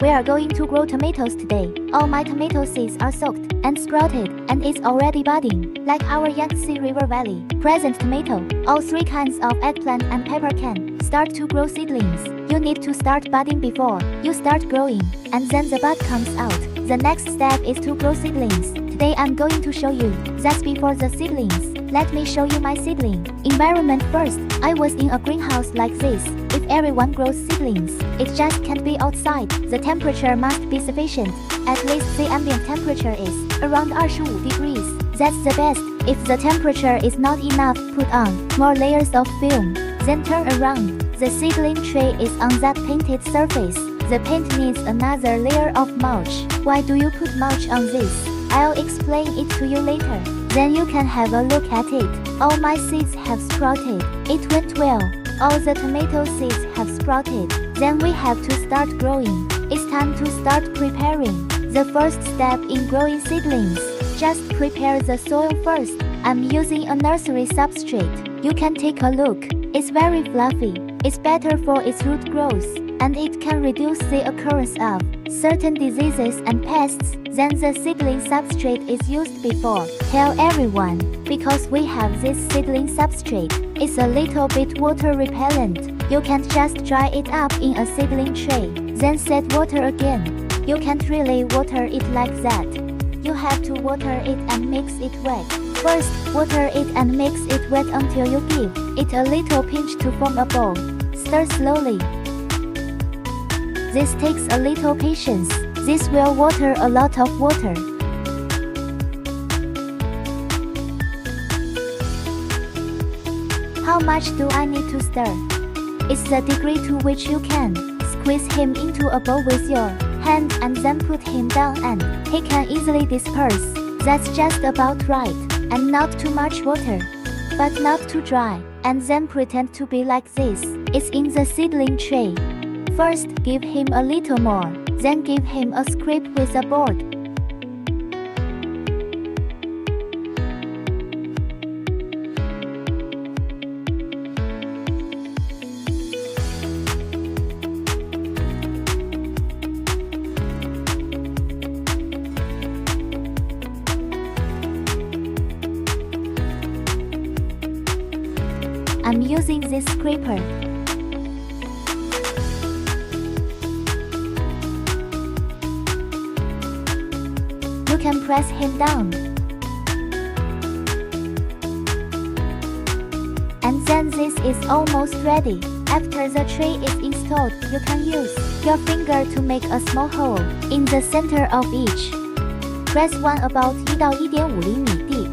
We are going to grow tomatoes today. All my tomato seeds are soaked and sprouted, and it's already budding, like our Yangtze River Valley. Present tomato. All three kinds of eggplant and pepper can start to grow seedlings. You need to start budding before you start growing, and then the bud comes out. The next step is to grow seedlings. Today I'm going to show you that's before the seedlings. Let me show you my seedling. Environment first. I was in a greenhouse like this. If everyone grows seedlings, it just can't be outside. The temperature must be sufficient. At least the ambient temperature is around 25 degrees. That's the best. If the temperature is not enough, put on more layers of film. Then turn around. The seedling tray is on that painted surface. The paint needs another layer of mulch. Why do you put mulch on this? I'll explain it to you later. Then you can have a look at it. All my seeds have sprouted. It went well. All the tomato seeds have sprouted. Then we have to start growing. It's time to start preparing. The first step in growing seedlings. Just prepare the soil first. I'm using a nursery substrate. You can take a look. It's very fluffy. It's better for its root growth, and it can reduce the occurrence of certain diseases and pests than the seedling substrate is used before. Tell everyone, because we have this seedling substrate. It's a little bit water repellent. You can't just dry it up in a seedling tray, then set water again. You can't really water it like that. You have to water it and mix it wet. First, water it and mix it wet until you give it a little pinch to form a ball. Stir slowly. This takes a little patience. This will water a lot of water. How much do I need to stir? It's the degree to which you can. Squeeze him into a bowl with your hand and then put him down and he can easily disperse. That's just about right. And not too much water, but not too dry. And then pretend to be like this. It's in the seedling tray. First, give him a little more. Then give him a scrape with a board. I'm using this scraper. You can press him down. And then this is almost ready. After the tray is installed, you can use your finger to make a small hole in the center of each. Press one about 1到 1.5 厘米 deep.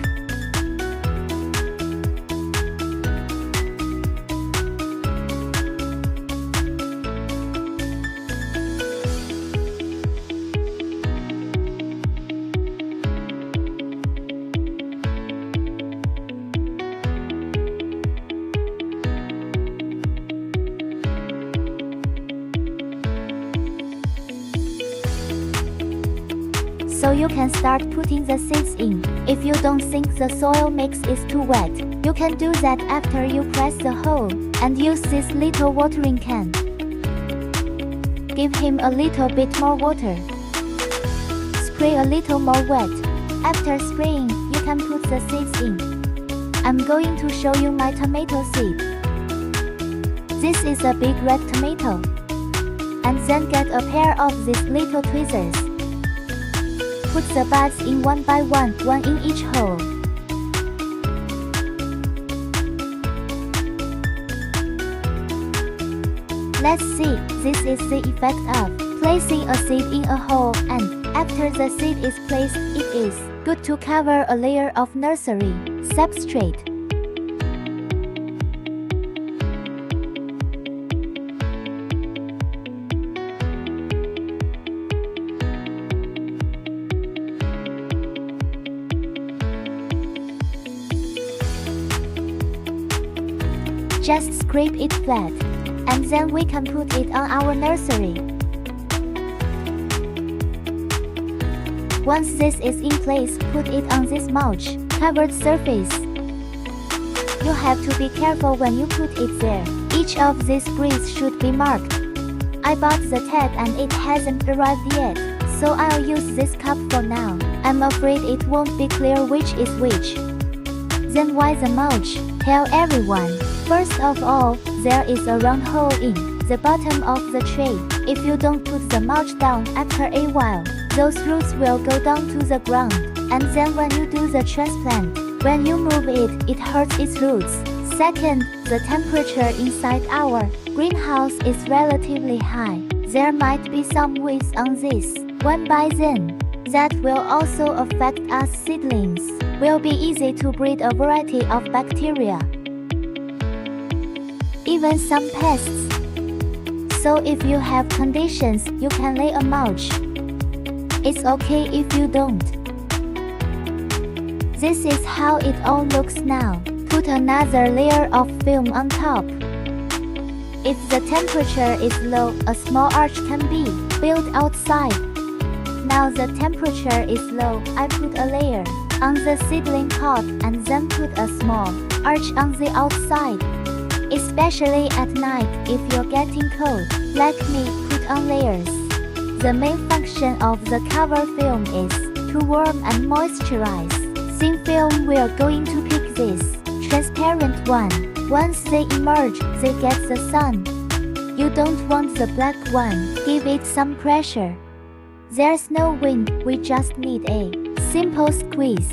So you can start putting the seeds in. If you don't think the soil mix is too wet, you can do that after you press the hole and use this little watering can. Give him a little bit more water. Spray a little more wet. After spraying, you can put the seeds in. I'm going to show you my tomato seed. This is a big red tomato. And then get a pair of these little tweezers. Put the buds in one by one in each hole. Let's see, this is the effect of placing a seed in a hole, and after the seed is placed, it is good to cover a layer of nursery substrate. Just scrape it flat, and then we can put it on our nursery. Once this is in place, put it on this mulch covered surface. You have to be careful when you put it there. Each of these bricks should be marked. I bought the tag and it hasn't arrived yet, so I'll use this cup for now. I'm afraid it won't be clear which is which. Then why the mulch? Tell everyone. First of all, there is a round hole in the bottom of the tray. If you don't put the mulch down after a while, those roots will go down to the ground. And then when you do the transplant, when you move it, it hurts its roots. Second, the temperature inside our greenhouse is relatively high. There might be some weeds on this one by then. That will also affect us seedlings. Will be easy to breed a variety of bacteria, even some pests. So if you have conditions, you can lay a mulch. It's okay if you don't. This is how it all looks now. Put another layer of film on top. If the temperature is low, a small arch can be built outside. Now the temperature is low, I put a layer on the seedling pot and then put a small arch on the outside. Especially at night, if you're getting cold, like me, put on layers. The main function of the cover film is to warm and moisturize. Thin film, we're going to pick this transparent one. Once they emerge, they get the sun. You don't want the black one, give it some pressure. There's no wind, we just need a simple squeeze.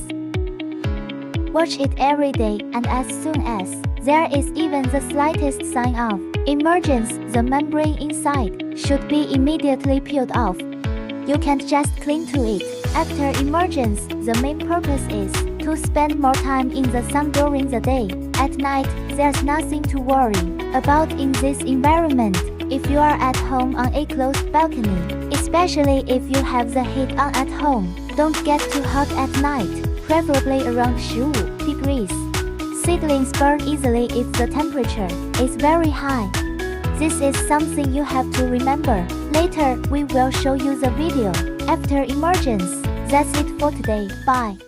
Watch it every day, and as soon as there is even the slightest sign of emergence, the membrane inside should be immediately peeled off. You can't just cling to it. After emergence, the main purpose is to spend more time in the sun during the day. At night, there's nothing to worry about in this environment. If you are at home on a closed balcony, especially if you have the heat on at home, don't get too hot at night, preferably around 15 degrees. Seedlings burn easily if the temperature is very high. This is something you have to remember. Later, we will show you the video after emergence. That's it for today. Bye.